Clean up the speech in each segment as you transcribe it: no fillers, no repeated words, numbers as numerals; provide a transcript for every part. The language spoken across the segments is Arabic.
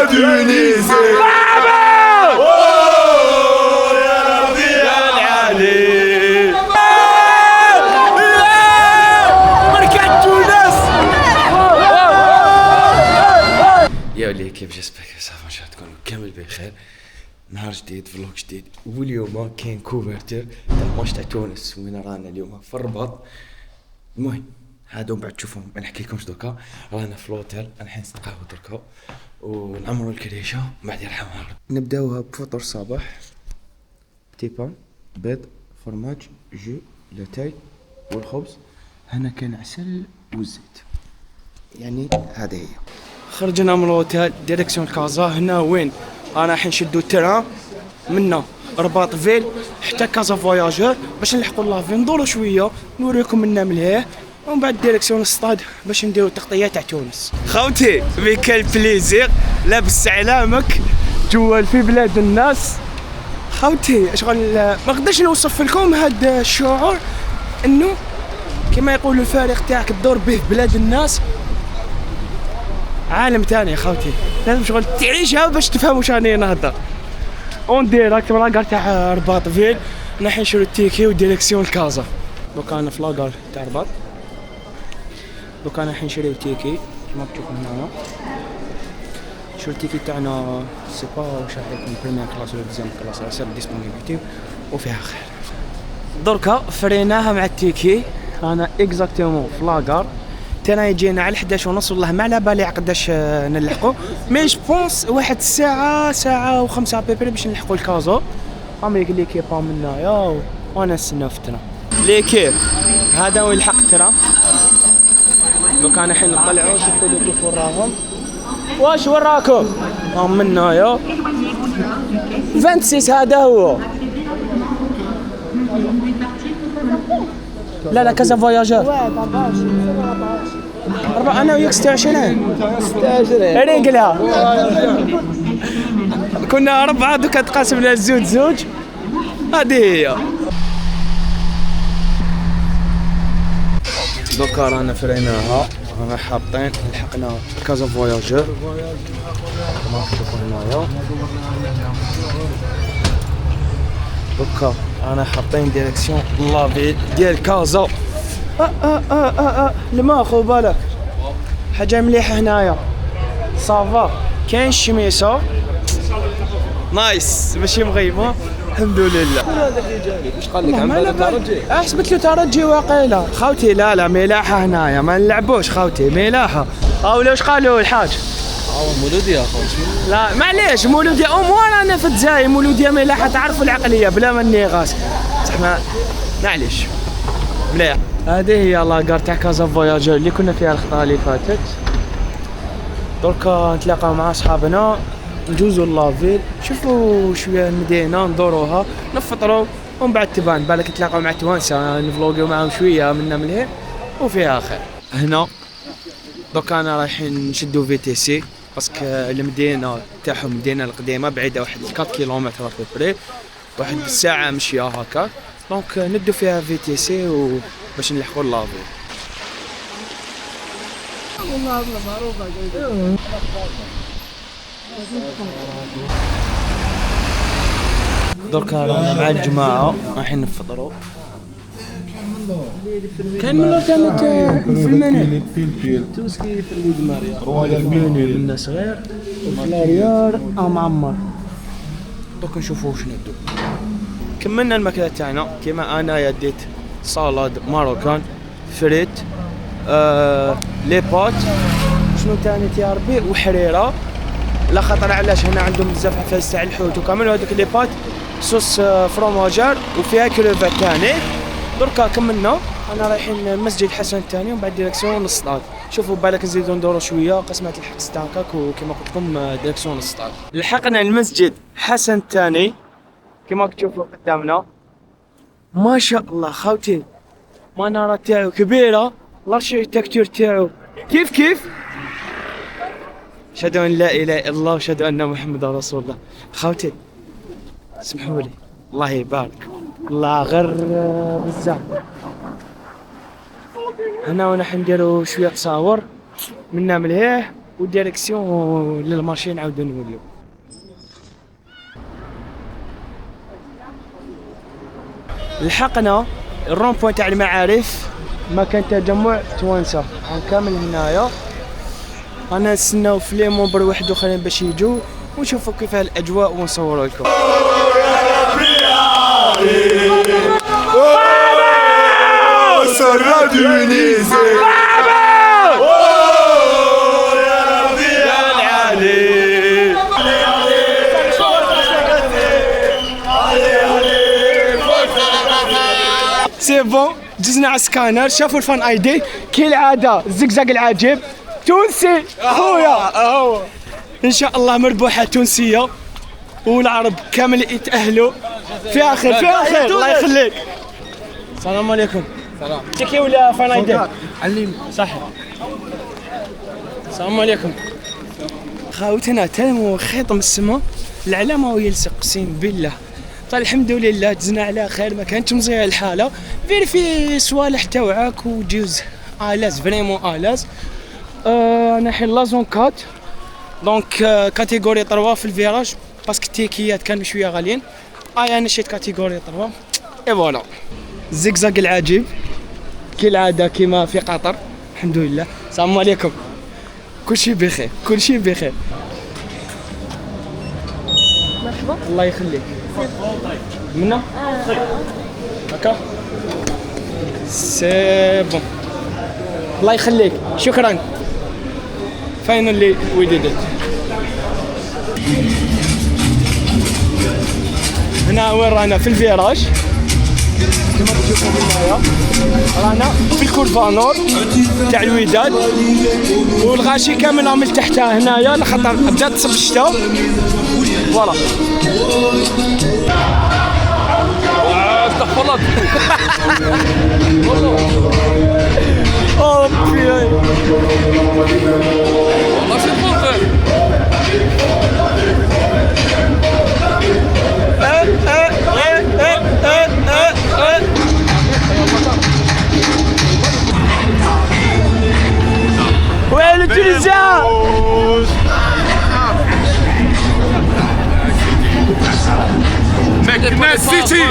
تونسي يا ربيع العلي مركز تونس. يا ولي كيف جسمك صافي ان شاء الله تكونوا كامل بخير. نهار جديد فلوق جديد، واليوم كاين كوفرتير تاع ماتش تاع تونس وين رانا اليوم في الرباط. المهم هادو بعد تشوفهم ما نحكيلكمش دوكا، رانا في لوتيل الحين نقهوى دركا ونعمروا الكريشه بعد يرحمها. نبداوها بفطور الصباح، بتي بان بيض فرماج جو لاتاي والخبز. هنا كان عسل والزيت، يعني هذه هي. خرجنا من الوتيل ديريكسيون كازا. هنا وين انا راح نشدو التران منا رباط فيل حتى كازا فواياجور باش نلحقوا لافي ندورو شويه نوريكم منا مليح، ومن بعد ديريكسيون الستاد باش نديرو تغطيه تاع تونس. خوتي بكل بليزير لابس علامك جوال في بلاد الناس. خوتي اشغل ما نقدرش نوصف لكم هذا الشعور، انه كما يقولوا الفارق تاعك تدور به في بلاد الناس عالم تاني. يا خوتي لازم شغل تعيشها باش تفهموا شاني نهضر. اون ديراكت من لاكار تاع رباط فيل نحن نشرو التيكي وديريكسيون كازا. دوكا انا في لاكار تاع رباط، دوكا انا راح نشريو تيكي كيما تشوفوا هنايا. شو التيكي تاعنا سي با واش راح يكون بريمير كلاس ولا دوزيام كلاس على حسب ديسپونيبيليتي وفيها خير. دركا فريناها مع التيكي. انا اكزاكتومون في لاكار تانا يجينا على 11:30 والله ما على بالي قداش نلحقوا، مي جو بونس واحد ساعه و5 بيبري باش نلحقوا الكازا. عمري قال لي كيبا منايا وانا نستناو في الترا ليكيب. هذا وين لحق الترا. دوك انا حين نطلعوا شوفوا لي كيف وراهم. واش وراكم هم منايا 26 هذا هو. لا كازا فواياجور انا وياك 26 ريقلها كنا 4 دوكا تقاسمنا الزوج. هذه هي. دوكا رانا فريناها، رانا حاطين لحقنا كازا فواياجور كما تشوفوا هنايا. دوكا رانا حاطين ديريكسيون لافي ديال كازا. الماء خو بالك حاجه مليحه هنايا صافا. كاين الشميسه نايس ماشي مغيبه الحمد لله. هذا اللي جاني واش قال لك؟ عمال ترجي حسبت له ترجي واقيلا. خوتي لا ملاحه هنايا ما نلعبوش خوتي ملاحه. ولا واش قالوا الحاج؟ مولوديه خوتي. لا معليش مولوديه امور انا في الجزائر مولوديه ملاحه تعرف العقليه بلا ما نيغاس صح. معليش مليح. هذه هي لاكار تاع كازا فواياجور اللي كنا فيها الخطره اللي فاتت. دركا نتلاقاو مع صحابنا نجوزو لافيل نشوفو شويه المدينه ندوروها نفطرو ومن بعد تبان بالك نتلاقاو مع توانسه نفلوقيو معاهم شويه منا مليح وفيها خير. هنا دوكا انا رايحين نشدو في تي سي باسكو المدينه تاعهم المدينه القديمه بعيده واحد 4 كيلومتر بري، واحد ساعه مشيه هكا. دونك ندو فيها في تي سي باش نلحقوا لافيل. والله معروفه دركا رانا مع الجماعه رايحين نفطروا. كان من كانت في المنى توسكي في المدماريا رويال ميني من صغير وفلاريار او معمر. دوك نشوفوا واش ندو. كملنا الماكله تاعنا كيما انا ديت سالاد ماروكان فريت لي بات شنو تاني يا ربي وحريره. لا خطر علاش هنا عندهم بزاف عفايس تاع الحوت وكامل. وهذوك لي بات صوص فروماجار وفيها كروفات تاني. دركا كملنا انا رايحين مسجد حسن الثاني ومن بعد ديريكسيون للصطاد. شوفوا بالك نزيدو ندورو شويه قسمه الحبس تاعك وكما قلت لكم ديريكسيون للصطاد. لحقنا المسجد حسن الثاني كما تشوفوا قدامنا. ما شاء الله خوتي مناره تاعو كبيره، الاركيتكتور تاعو كيف اشهد ان لا اله الا الله واشهد ان محمد رسول الله. خوتي اسمحوا لي الله يبارك الله غير بزاف. هنا ونحن نديرو شويه تصاور منا مليح وديريكسيون للمارشي نعاودو نوليو. لحقنا الرون بوين تاع المعارف، مكان تجمع توانسه كامل هنايا. انا نستناو في لي ممبر واحد اخرين باش يجوا ونشوفوا كيف الاجواء ونصوروا لكم. سي بون جزنا على السكانر، شافوا الفان اي دي كالعاده الزقزاق العجيب تونسي خويا. ان شاء الله مربوحه تونسيه والعرب كامل يتاهلوا فيها خير فيها خير. الله يخليك. السلام عليكم. سلام. تكي ولا فان اي دي؟ علم صح. السلام عليكم. خاوتنا تلمو خيط من السما العلامه ويلصق قسم بالله. طيب الحمد لله دزنا على خير، ما كانتش مزيانه الحاله، فيرفي صوالح تاوعك وجوز الاز فريمون الاز. انا حين لا زون 4 دونك كاتيجوري 3 في الفيراج باسكو التيكيات كانوا شويه غاليين. انا شيت كاتيجوري 3 اي فوالا. الزقزاق العجيب كالعاده كيما في قطر الحمد لله. السلام عليكم. كلشي بخير كلشي بخير. مرحبا. الله يخليك. منا هكا سي بون. الله يخليك شكرا. فاينلي وي ديد ات. هنا وين رانا؟ في الفيراج كما تشوفوا هنايا، رانا في الكورفا نور تاع الوداد، والغاشي كامل راهم لتحتها هنايا لخاطر بدات تصب الشتا. فوالا. استغفر الله. اوه بياي والله شي بوطر. وين التلفزيون؟ مكناس سيتي.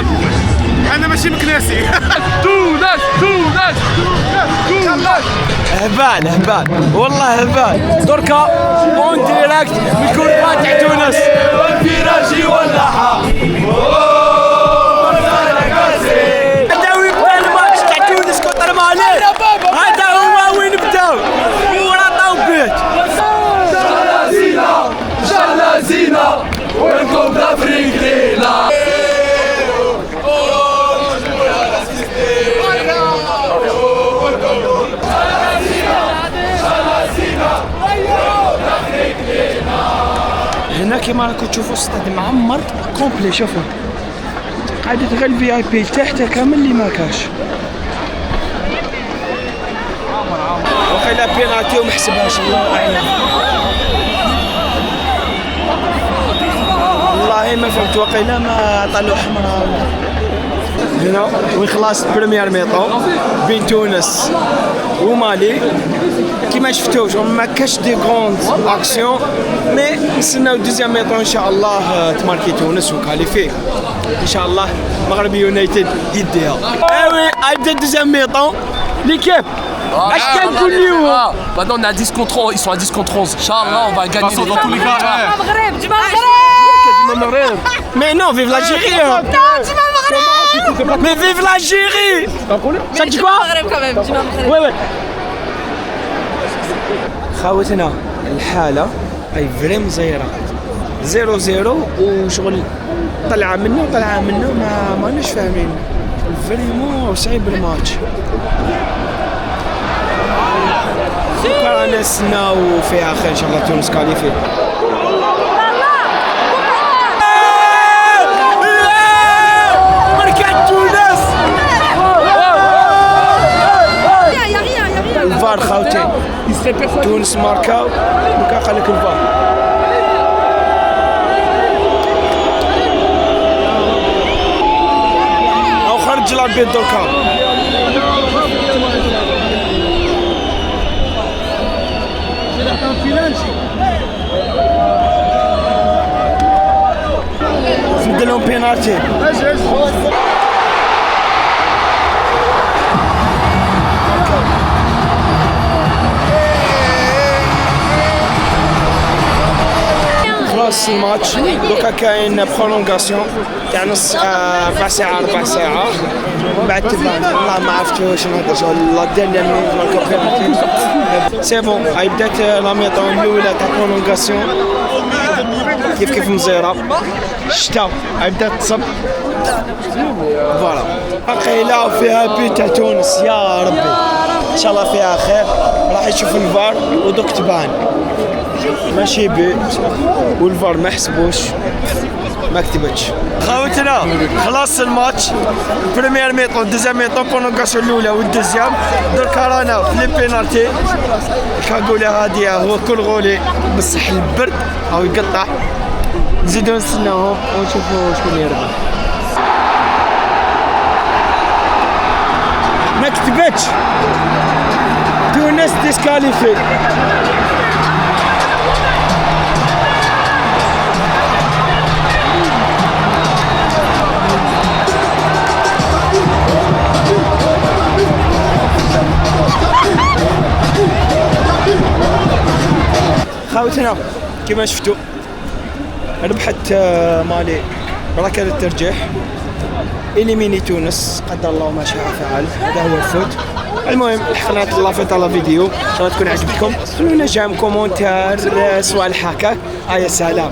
انا ماشي مكناسي. تونس تونس تونس. هبال والله هبال. دركا اون ديريكت من الكورفا تاع تونس. الفراجي واللحى هذا وين بدا الماتش تاع تونس كونتر مالي. هذا هو وين بداو ورطاو بيت. جهلة زينة وينكم دافرين ليلة. هنا كيما راكم تشوفوا الستاد معمر كومبلي. شوفوا قاعدة غير الفي اي بي تحته كامل اللي ما كاش. وقيلا بينالتي وما حسبهاش الله اعلم. والله ما فهمت، وقيلا ما عطالو حمراء. هنا وين خلاص بريمير ميطون بين تونس ومالي كيما شفتوش ما كاش دي غروند اكسيون، مي نستناو دوزيام ميطون ان شاء الله تماركي تونس وكاليفي ان شاء الله. مغربي يونايتد يديها. ايوي هيبدا دوزيام ميطون ليكيب. اش كنقول اليوم؟ Maintenant on est à 10 contre 11, ils sont à 10 contre 11. Inch'Allah, on va gagner dans tous les cas. المغرب ديما المغرب. مي نو فيف لالجيري. ديما المغرب. مي فيف لالجيري. Ça dit quoi؟ المغرب كمان ديما المغرب. وي وي. خاوتنا الحالة أي فريم زيرة 0-0 وشغل طلعة منه ما ماناش فاهمين فريمون صعيب الماتش. رانا نستناو فيها خير ان شاء الله تونس كاليفي. ماركات تونس. الفار خاوتين تونس ماركاو دوكا قال لك الفار. او خرج الابيض دوكا. بينالتي. خلاص الماتش دوكا كاين برولونغاسيون تاع نص 4 ساعة 4 ساعة بعد تبان والله ما عرفت واش نهضر والله ديرنا سي بون هاي بدات لا ميطون الاولى تاع برولونغاسيون كيف مزيرة الشتا هاي بدات تصب فوالا باقي فيها بي تاع تونس يا ربي ان شاء الله فيها خير راح يشوف الفار ودوك تبان ماشي بي والفار ما حسبوش ما كتبتش. خاوتنا خلاص الماتش بريمير ميطون دوزيام ميطون برولونغاسيون الاولى والدوزيام دركا رانا في لي بينالتي كنقولها هاديه هو كل غولي بصح البرد او يقطع نزيدو نستناوهم ونشوفوا شكون يربح. ما كتبتش تونس ديسكاليفي. خاوتنا كما شفتوا ربحت مالي بركلة الترجيح إليميني تونس قدر الله ما شاء فعل. هذا هو الفوت. المهم الحقنا لافيت على فيديو ان شاء الله تكون عجبتكم. خلونا جام كومونتار سؤال هكاك. يا سلام.